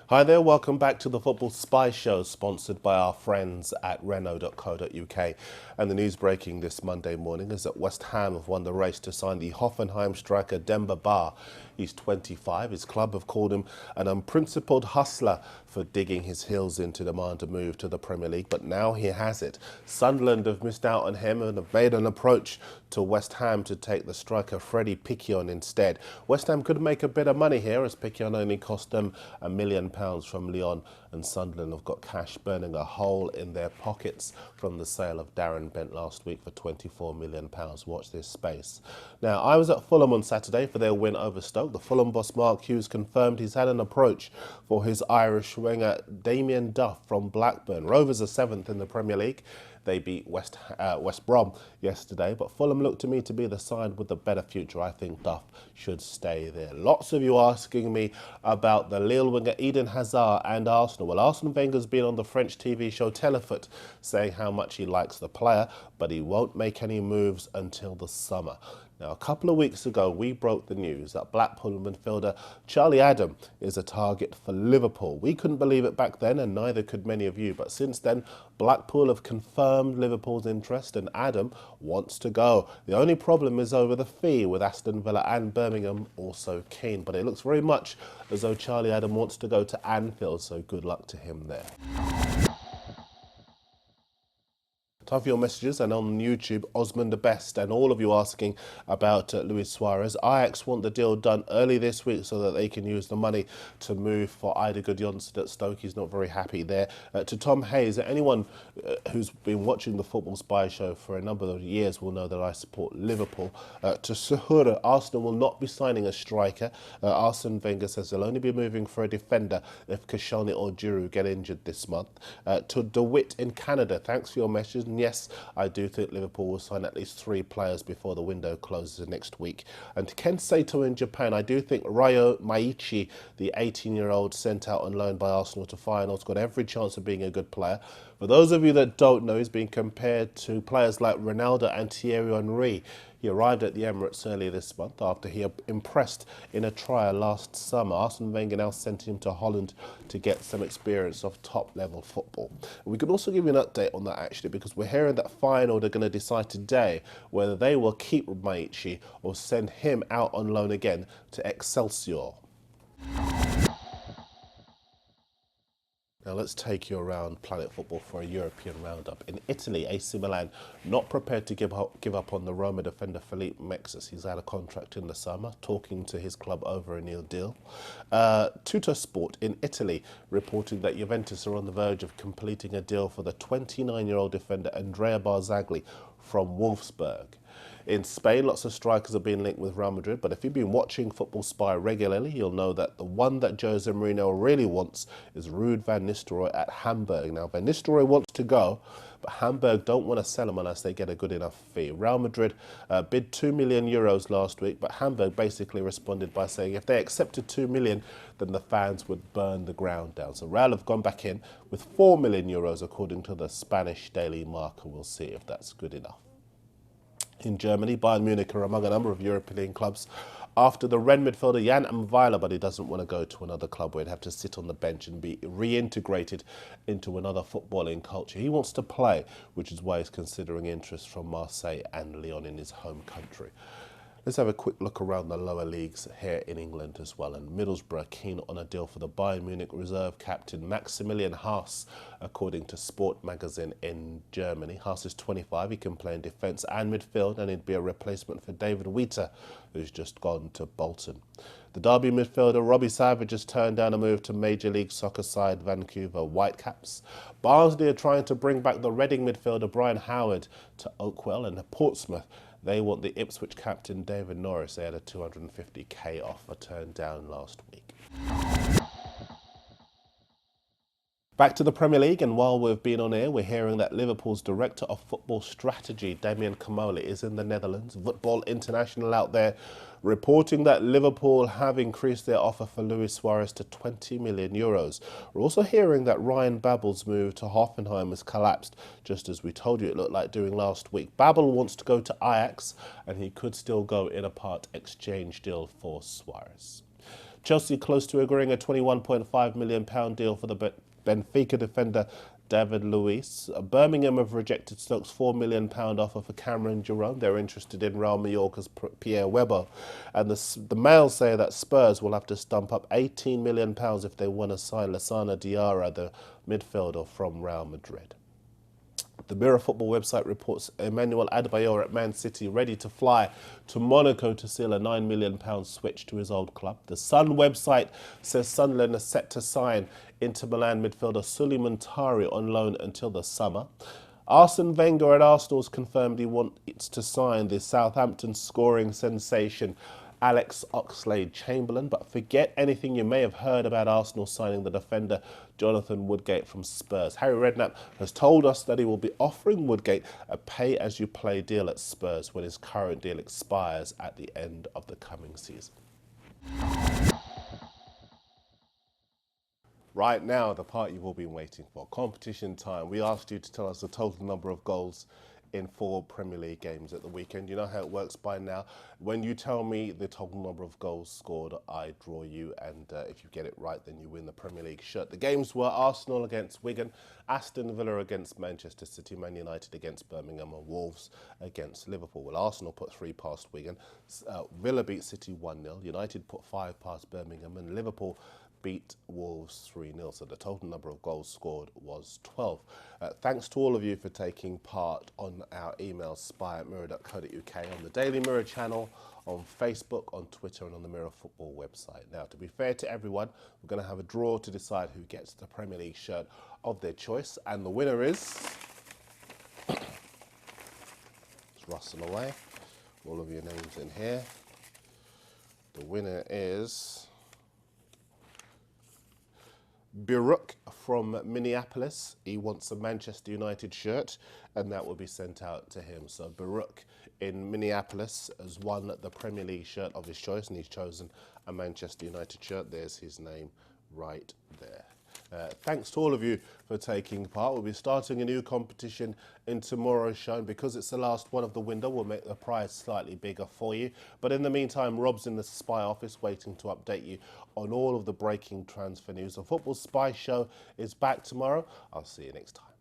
Hi there, welcome back to the Football Spy Show, sponsored by our friends at Renault.co.uk. And the news breaking this Monday morning is that West Ham have won the race to sign the Hoffenheim striker Demba Ba. He's 25. His club have called him an unprincipled hustler for digging his heels in to demand a move to the Premier League, but now he has it. Sunderland have missed out on him and have made an approach to West Ham to take the striker Freddie Picquion instead. West Ham could make a bit of money here, as Picquion only cost them £1 million from Lyon, and Sunderland have got cash burning a hole in their pockets from the sale of Darren Bent last week for £24 million. Watch this space. Now, I was at Fulham on Saturday for their win over Stoke. The Fulham boss Mark Hughes confirmed he's had an approach for his Irish winger Damien Duff from Blackburn. Rovers are 7th in the Premier League. They beat West Brom yesterday, but Fulham looked to me to be the side with the better future. I think Duff should stay there. Lots of you asking me about the Lille winger Eden Hazard and Arsenal. Well, Arsene Wenger's been on the French TV show Telefoot saying how much he likes the player, but he won't make any moves until the summer. Now, a couple of weeks ago, we broke the news that Blackpool midfielder Charlie Adam is a target for Liverpool. We couldn't believe it back then, and neither could many of you. But since then, Blackpool have confirmed Liverpool's interest, and Adam wants to go. The only problem is over the fee, with Aston Villa and Birmingham also keen. But it looks very much as though Charlie Adam wants to go to Anfield, so good luck to him there. Time for your messages, and on YouTube, Osman the Best, and all of you asking about Luis Suarez. Ajax want the deal done early this week so that they can use the money to move for Ida Gudjonsson at Stoke. He's not very happy there. To Tom Hayes, anyone who's been watching the Football Spy Show for a number of years will know that I support Liverpool. To Suhura, Arsenal will not be signing a striker. Arsene Wenger says they'll only be moving for a defender if Kashani or Giroud get injured this month. To DeWitt in Canada, thanks for your message. And yes, I do think Liverpool will sign at least 3 players before the window closes next week. And to Ken Sato in Japan, I do think Ryo Maichi, the 18-year-old sent out on loan by Arsenal to finals, got every chance of being a good player. For those of you that don't know, he's being compared to players like Ronaldo and Thierry Henry. He arrived at the Emirates earlier this month after he impressed in a trial last summer. Arsene Wenger now sent him to Holland to get some experience of top-level football. And we could also give you an update on that, actually, because we're hearing that Feyenoord are going to decide today whether they will keep Maichi or send him out on loan again to Excelsior. Now let's take you around Planet Football for a European roundup. In Italy, AC Milan not prepared to give up on the Roma defender Felipe Mexes. He's out of contract in the summer, talking to his club over a new deal. Tuttosport in Italy reporting that Juventus are on the verge of completing a deal for the 29-year-old defender Andrea Barzagli from Wolfsburg. In Spain, lots of strikers are being linked with Real Madrid, but if you've been watching Football Spy regularly, you'll know that the one that Jose Mourinho really wants is Ruud van Nistelrooy at Hamburg. Now, Van Nistelrooy wants to go, but Hamburg don't want to sell him unless they get a good enough fee. Real Madrid bid €2 million last week, but Hamburg basically responded by saying if they accepted €2 million, then the fans would burn the ground down. So Real have gone back in with €4 million, according to the Spanish Daily Marca. We'll see if that's good enough. In Germany, Bayern Munich are among a number of European clubs after the Rennes midfielder Jan Weiler, but he doesn't want to go to another club where he'd have to sit on the bench and be reintegrated into another footballing culture. He wants to play, which is why he's considering interest from Marseille and Lyon in his home country. Let's have a quick look around the lower leagues here in England as well. And Middlesbrough keen on a deal for the Bayern Munich reserve captain Maximilian Haas, according to Sport magazine in Germany. Haas is 25. He can play in defence and midfield, and he'd be a replacement for David Wheater, who's just gone to Bolton. The Derby midfielder Robbie Savage has turned down a move to Major League Soccer side Vancouver Whitecaps. Barnsley are trying to bring back the Reading midfielder Brian Howard to Oakwell, and Portsmouth, they want the Ipswich captain David Norris. They had a $250k offer turned down last week. Back to the Premier League, and while we've been on air, we're hearing that Liverpool's Director of Football Strategy, Damien Comolli, is in the Netherlands. Football International out there reporting that Liverpool have increased their offer for Luis Suarez to €20 million. We're also hearing that Ryan Babel's move to Hoffenheim has collapsed, just as we told you it looked like doing last week. Babel wants to go to Ajax, and he could still go in a part exchange deal for Suarez. Chelsea close to agreeing a £21.5 million deal for the Benfica defender David Luiz. Birmingham have rejected Stoke's £4 million offer for Cameron Jerome. They're interested in Real Mallorca's Pierre Weber. And the Mail say that Spurs will have to stump up £18 million if they want to sign Lassana Diarra, the midfielder from Real Madrid. The Mirror Football website reports Emmanuel Adebayor at Man City ready to fly to Monaco to seal a £9 million switch to his old club. The Sun website says Sunderland are set to sign Inter Milan midfielder Suleiman Tari on loan until the summer. Arsene Wenger at Arsenal's confirmed he wants to sign the Southampton scoring sensation Alex Oxlade-Chamberlain, but forget anything you may have heard about Arsenal signing the defender Jonathan Woodgate from Spurs. Harry Redknapp has told us that he will be offering Woodgate a pay-as-you-play deal at Spurs when his current deal expires at the end of the coming season. Right now, the part you've all been waiting for, competition time. We asked you to tell us the total number of goals in 4 Premier League games at the weekend. You know how it works by now. When you tell me the total number of goals scored, I draw you, and if you get it right, then you win the Premier League shirt. The games were Arsenal against Wigan, Aston Villa against Manchester City, Man United against Birmingham, and Wolves against Liverpool. Well, Arsenal put 3 past Wigan, Villa beat City 1-0, United put 5 past Birmingham, and Liverpool beat Wolves 3-0. So the total number of goals scored was 12. Thanks to all of you for taking part on our email spy@mirror.co.uk, on the Daily Mirror channel, on Facebook, on Twitter, and on the Mirror Football website. Now, to be fair to everyone, we're going to have a draw to decide who gets the Premier League shirt of their choice, and the winner is... Let's rustle away. All of your names in here. The winner is... Baruch from Minneapolis. He wants a Manchester United shirt, and that will be sent out to him. So Baruch in Minneapolis has won the Premier League shirt of his choice, and he's chosen a Manchester United shirt. There's his name right there. Thanks to all of you for taking part. We'll be starting a new competition in tomorrow's show, and because it's the last one of the window, we'll make the prize slightly bigger for you. But in the meantime, Rob's in the Spy office waiting to update you on all of the breaking transfer news. The Football Spy show is back tomorrow. I'll see you next time.